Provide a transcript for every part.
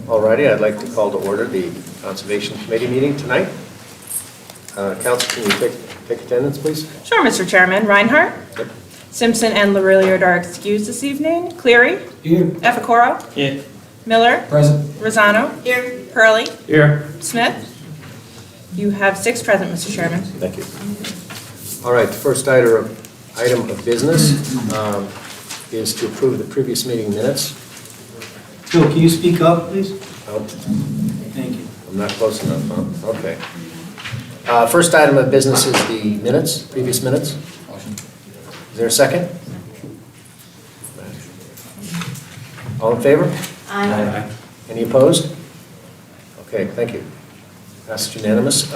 All righty, I'd like to call to order the Conservation Committee meeting tonight. Council, can you take attendance, please? Sure, Mr. Chairman. Reinhardt? Yep. Simpson and Larilliard are excused this evening. Cleary? Here. Efficoro? Here. Miller? Present. Rosano? Here. Hurley? Here. Smith? You have 6 present, Mr. Chairman. Thank you. All right, the first item of business is to approve the previous meeting minutes. Phil, can you speak up, please? Oh, Thank you. I'm not close enough, huh? Okay. First item of business is the minutes, previous minutes. Is there a second? All in favor? Aye. Any opposed? Okay, thank you. Passed unanimous.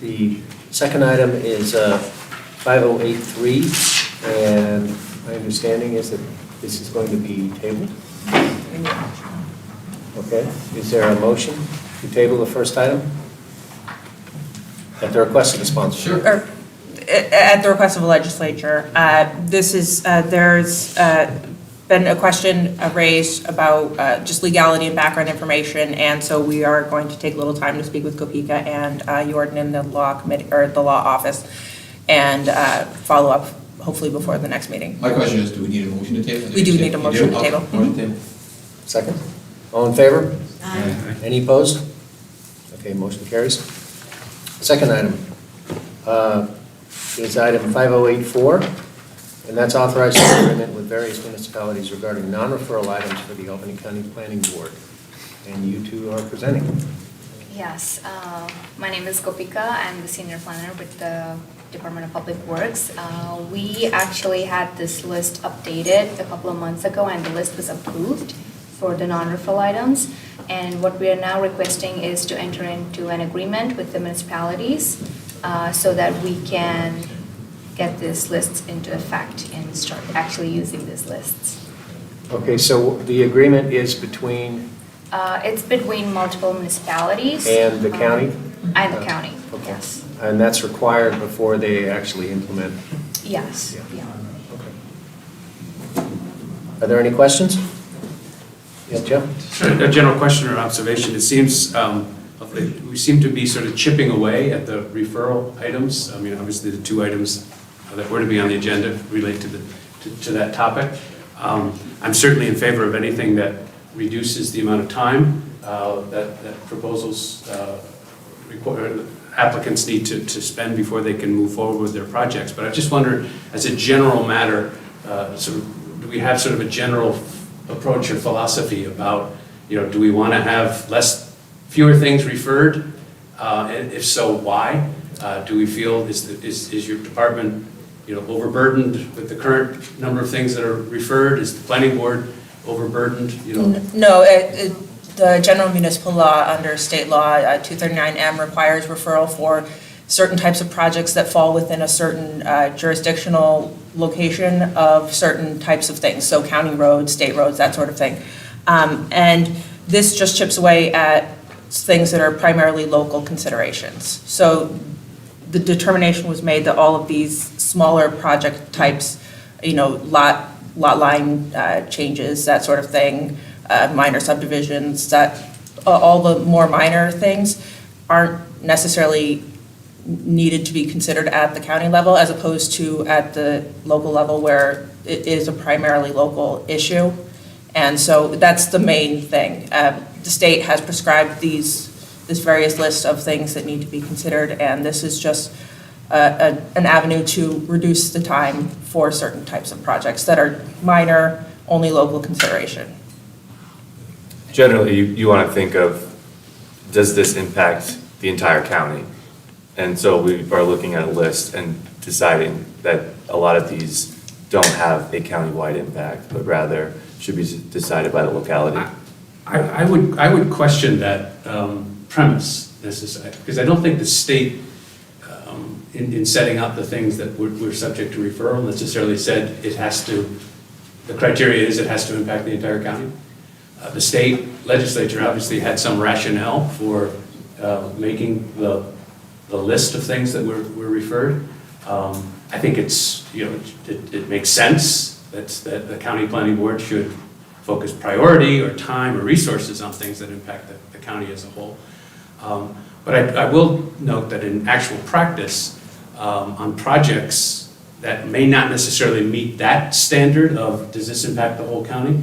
The second item is 5083, and my understanding is that this is going to be tabled. Okay, is there a motion to table the first item? At the request of the sponsor? Or, at the request of the legislature. There's been a question raised about just legality and background information, and so we are going to take a little time to speak with Kopeka and Jordan in the law committee, or the law office, and follow up hopefully before the next meeting. My question is, do we need a motion to table? We do need a motion to table. Motion to table. Second? All in favor? Aye. Any opposed? Okay, motion carries. Second item is item 5084, and that's authorizing an agreement with various municipalities regarding non-referral items for the Albany County Planning Board. And you two are presenting. Yes, my name is Kopeka. I'm the senior planner with the Department of Public Works. We actually had this list updated a couple of months ago, and the list was approved for the non-referral items. And what we are now requesting is to enter into an agreement with the municipalities so that we can get these lists into effect and start actually using these lists. Okay, so the agreement is between It's between multiple municipalities. and the county? And the county, Okay. yes. And that's required before they actually implement? Yes, Yeah. yeah. Okay. Are there any questions? Yes, Joe? Sure, a general question or observation. It seems we seem to be sort of chipping away at the referral items. I mean, obviously, the 2 items that were to be on the agenda relate to that topic. I'm certainly in favor of anything that reduces the amount of time that proposals applicants need to spend before they can move forward with their projects. But I just wondered, as a general matter, do we have sort of a general approach or philosophy about, do we want to have fewer things referred? And if so, why? Do we feel, is your department, overburdened with the current number of things that are referred? Is the planning board overburdened, No, the general municipal law under state law 239M requires referral for certain types of projects that fall within a certain jurisdictional location of certain types of things, so county roads, state roads, that sort of thing. And this just chips away at things that are primarily local considerations. So the determination was made that all of these smaller project types, lot line changes, that sort of thing, minor subdivisions, that all the more minor things aren't necessarily needed to be considered at the county level as opposed to at the local level where it is a primarily local issue. And so that's the main thing. The state has prescribed this various list of things that need to be considered, and this is just an avenue to reduce the time for certain types of projects that are minor, only local consideration. Generally, you want to think of, does this impact the entire county? And so we are looking at a list and deciding that a lot of these don't have a countywide impact, but rather should be decided by the locality. I would question that premise necessarily, because I don't think the state, in setting up the things that we're subject to referral, necessarily said it has to, the criteria is it has to impact the entire county. The state legislature obviously had some rationale for making the list of things that were referred. I think it's, it makes sense that the county planning board should focus priority or time or resources on things that impact the county as a whole. But I will note that in actual practice, on projects that may not necessarily meet that standard of does this impact the whole county,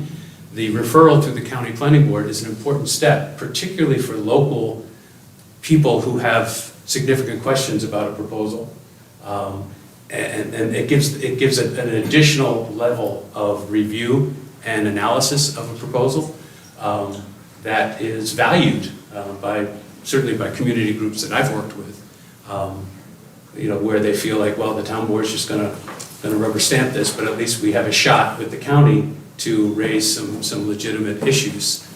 the referral to the county planning board is an important step, particularly for local people who have significant questions about a proposal. And it gives an additional level of review and analysis of a proposal that is valued certainly by community groups that I've worked with. Where they feel like, well, the town board's just gonna rubber stamp this, but at least we have a shot with the county to raise some legitimate issues.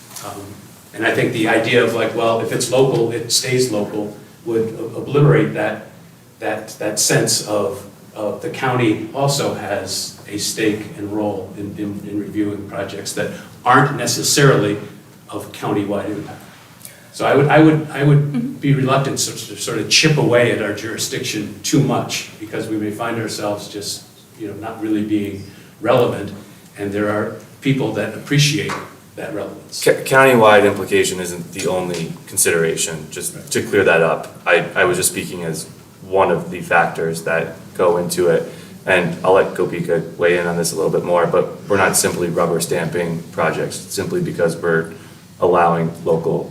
And I think the idea of like, well, if it's local, it stays local, would obliterate that sense of the county also has a stake and role in reviewing projects that aren't necessarily of county-wide impact. So I would be reluctant to sort of chip away at our jurisdiction too much, because we may find ourselves just, not really being relevant, and there are people that appreciate that relevance. Countywide implication isn't the only consideration, just to clear that up. I was just speaking as one of the factors that go into it, and I'll let Gopika weigh in on this a little bit more, but we're not simply rubber stamping projects simply because we're allowing local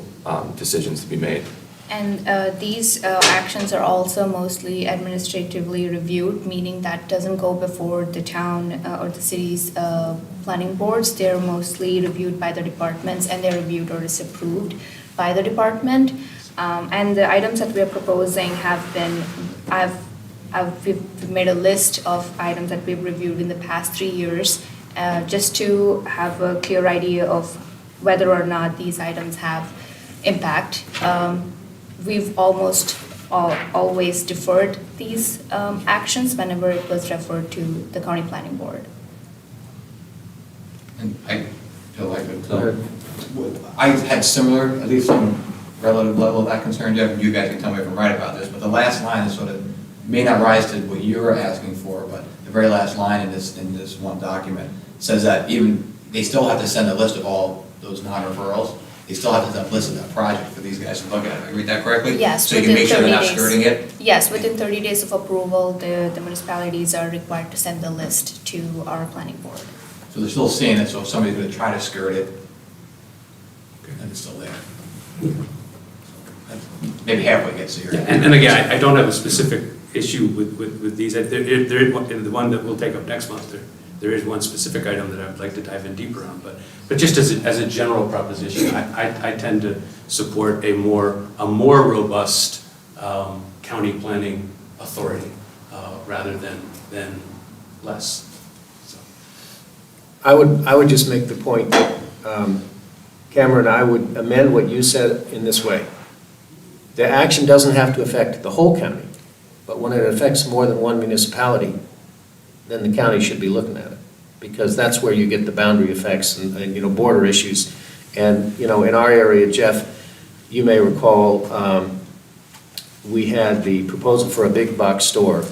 decisions to be made. And these actions are also mostly administratively reviewed, meaning that doesn't go before the town or the city's planning boards. They're mostly reviewed by the departments, and they're reviewed or disapproved by the department. And the items that we are proposing we've made a list of items that we've reviewed in the past 3 years, just to have a clear idea of whether or not these items have impact. We've almost always deferred these actions whenever it was referred to the county planning board. And Phil, I could, I had similar, at least some relative level of that concern, Jeff, and you guys can tell me if I'm right about this, but the last line is sort of, may not rise to what you're asking for, but the very last line in this one document says that even, they still have to send a list of all those non-referrals. They still have to have listed that project for these guys to look at. Did I read that correctly? Yes, So you can within make sure they're 30 not days. skirting it? Yes, within 30 days of approval, the municipalities are required to send the list to our planning board. So they're still seeing it, so if somebody's gonna try to skirt it, then it's still there. Maybe halfway gets there. And again, I don't have a specific issue with these. There is the one that we'll take up next month, there is one specific item that I would like to dive in deeper on, but just as a general proposition, I tend to support a more robust county planning authority rather than less. So. I would just make the point that, Cameron, I would amend what you said in this way. The action doesn't have to affect the whole county, but when it affects more than one municipality, then the county should be looking at it, because that's where you get the boundary effects and border issues. And, in our area, Jeff, you may recall, we had the proposal for a big box store.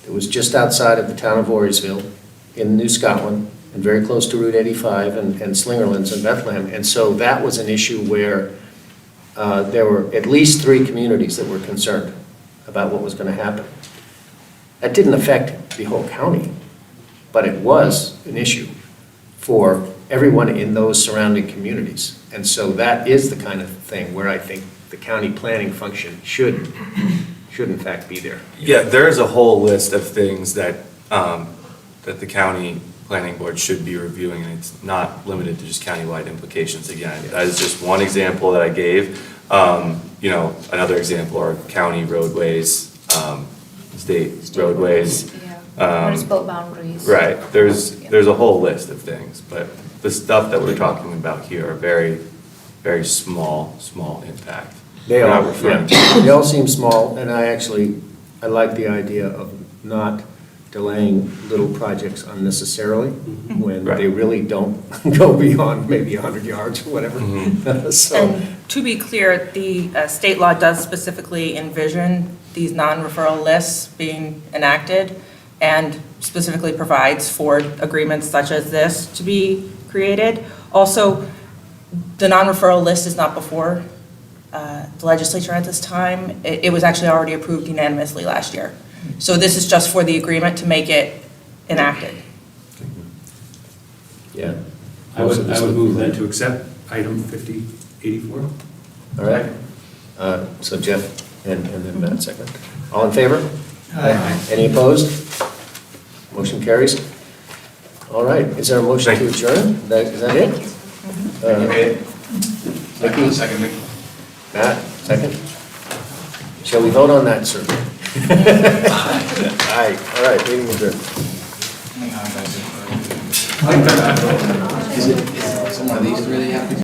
It was just outside of the town of Voorheesville in New Scotland, and very close to Route 85 and Slingerlands and Bethlehem. And so that was an issue where there were at least 3 communities that were concerned about what was going to happen. That didn't affect the whole county, but it was an issue for everyone in those surrounding communities. And so that is the kind of thing where I think the county planning function should in fact be there. Yeah, there's a whole list of things that the county planning board should be reviewing, and it's not limited to just countywide implications. Again, that is just one example that I gave. Another example are county roadways, state roadways. Yeah, municipal boundaries. Right, there's a whole list of things, but the stuff that we're talking about here are very, very small impact. They We're all, not referring yeah, they all seem small, and I like the idea of not delaying little projects unnecessarily when Right. they really don't go beyond maybe 100 yards or whatever. So, And to be clear, the state law does specifically envision these non-referral lists being enacted and specifically provides for agreements such as this to be created. Also, the non-referral list is not before the legislature at this time. It was actually already approved unanimously last year. So this is just for the agreement to make it enacted. Yeah. I would move then to accept item 5084. All right. So Jeff and then Matt second. All in favor? Aye. Any opposed? Motion carries. All right, is there a motion to adjourn? Is that it? Nikki? Second, Nick. Matt, second? Shall we vote on that, sir? Aye, all right, meeting adjourned. Is it one of these three that you have to